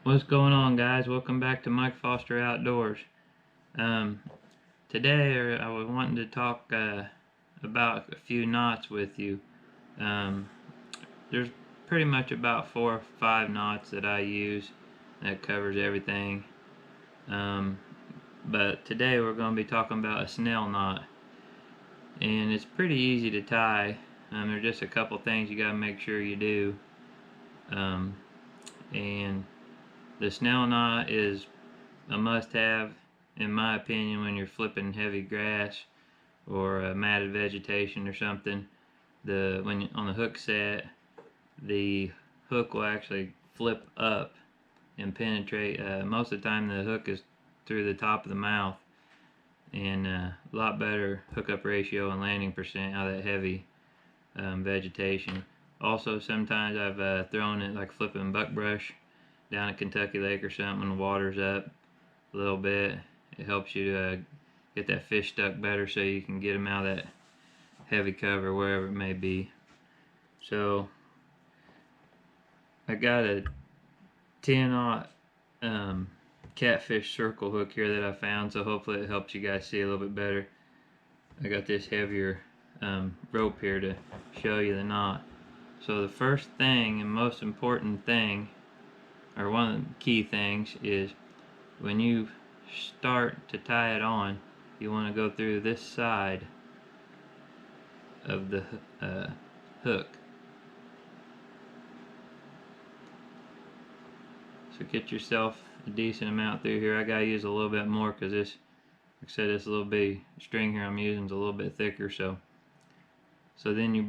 What's going on, guys? Welcome back to Mike Foster Outdoors. Um, Today I was wanting to talk about a few knots with you. Um, there's pretty much about 4 or 5 knots that I use that covers everything. Um, but today we're going to be talking about a snell knot, and it's pretty easy to tie. There's just a couple things you got to make sure you do. Um, and the snell knot is a must-have, in my opinion, when you're flipping heavy grass or matted vegetation or something. When on the hook set, the hook will actually flip up and penetrate. Most of the time, the hook is through the top of the mouth, and a lot better hookup ratio and landing percent out of that heavy vegetation. Also, sometimes I've thrown it like flipping buckbrush down at Kentucky Lake or something when the water's up a little bit. It helps you to get that fish stuck better so you can get them out of that heavy cover wherever it may be. So I got a 10-aught catfish circle hook here that I found, so hopefully it helps you guys see a little bit better. I got this heavier rope here to show you the knot. So the first thing and most important thing, or one of the key things, is when you start to tie it on, you want to go through this side of the hook. So get yourself a decent amount through here. I gotta use a little bit more because this, like I said, this little bit string here I'm using is a little bit thicker. So then you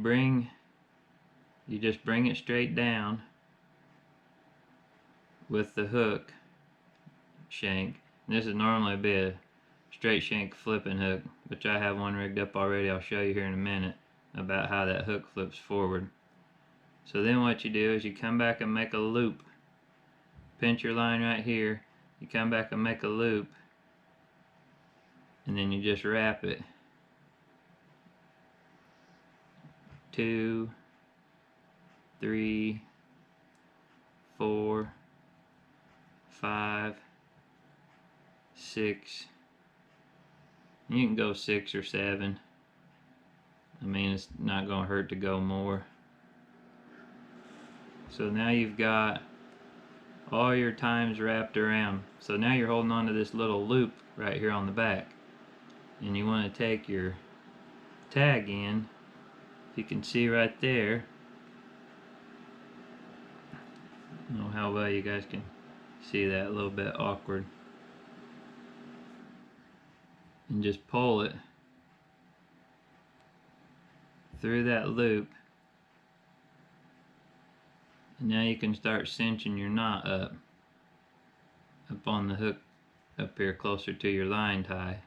just bring it straight down with the hook shank. And this is normally be a straight shank flipping hook, which I have one rigged up already. I'll show you here in a minute about how that hook flips forward. So then what you do is you come back and make a loop. Pinch your line right here, you come back and make a loop, and then you just wrap it 2, 3, 4, 5, 6. You can go 6 or 7. I mean, it's not going to hurt to go more. So now you've got all your times wrapped around. So now you're holding on to this little loop right here on the back, and you want to take your tag in. If you can see right there, I don't know how well you guys can see that, a little bit awkward, and just pull it through that loop, and now you can start cinching your knot up on the hook up here closer to your line tie.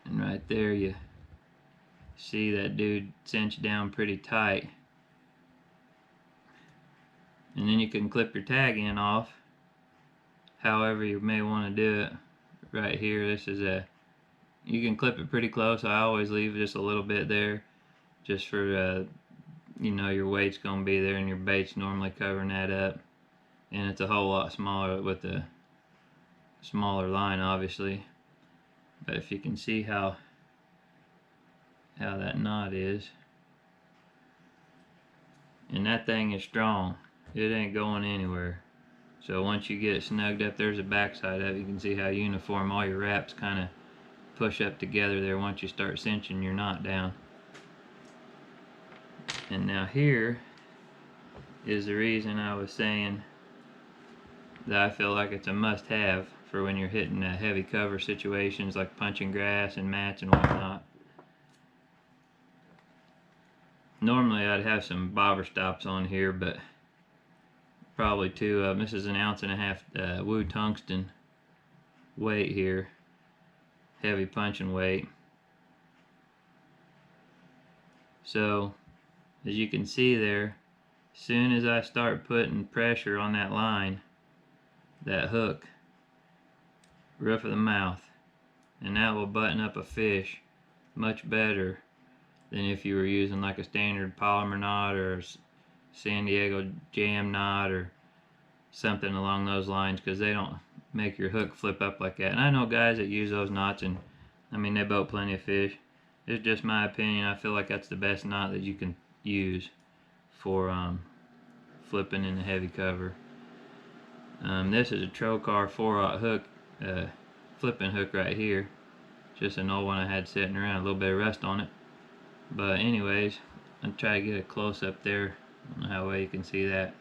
And right there you see that dude cinched down pretty tight. And then you can clip your tag in off however you may want to do it. Right here, this is you can clip it pretty close. I always leave just a little bit there, just for you know, your weight's going to be there and your bait's normally covering that up. And it's a whole lot smaller with the smaller line, obviously. But if you can see how that knot is, and that thing is strong, it ain't going anywhere. So once you get it snugged up, there's a backside of it. You can see how uniform all your wraps kind of push up together there once you start cinching your knot down. And now here is the reason I was saying that I feel like it's a must-have for when you're hitting heavy cover situations like punching grass and mats and whatnot. Normally I'd have some bobber stops on here, but probably 2 of them. This is an 1.5 ounce Woo tungsten weight here, heavy punching weight. So as you can see there, as soon as I start putting pressure on that line, that hook, roof of the mouth, and that will button up a fish much better than if you were using like a standard polymer knot or San Diego jam knot or something along those lines, because they don't make your hook flip up like that. And I know guys that use those knots, and I mean, they boat plenty of fish. It's just my opinion. I feel like that's the best knot that you can use for flipping in the heavy cover. This is a Trocar 4/0 hook, flipping hook right here. Just an old one I had sitting around, a little bit of rust on it. But anyways, I'll try to get a close up there. I don't know how well you can see that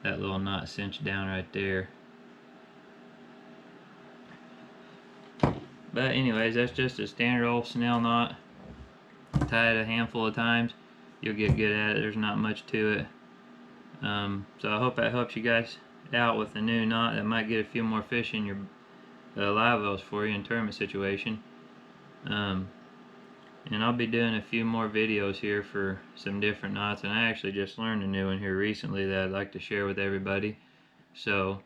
little knot cinched down right there. But anyways, that's just a standard old Snell knot. Tie it a handful of times, you'll get good at it. There's not much to it. So I hope that helps you guys out with the new knot. That might get a few more fish in your live wells for you in tournament situation. And I'll be doing a few more videos here for some different knots, and I actually just learned a new one here recently that I'd like to share with everybody. So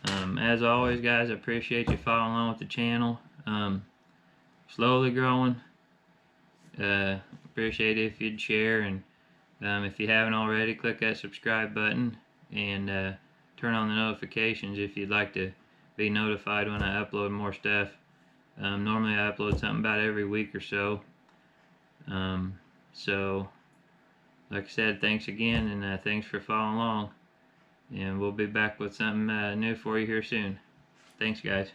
as always, guys, I appreciate you following along with the channel. Slowly growing. Appreciate it if you'd share, and if you haven't already, click that subscribe button and turn on the notifications if you'd like to be notified when I upload more stuff. Normally I upload something about every week or so. So like I said, thanks again, and thanks for following along, and we'll be back with something new for you here soon. Thanks, guys.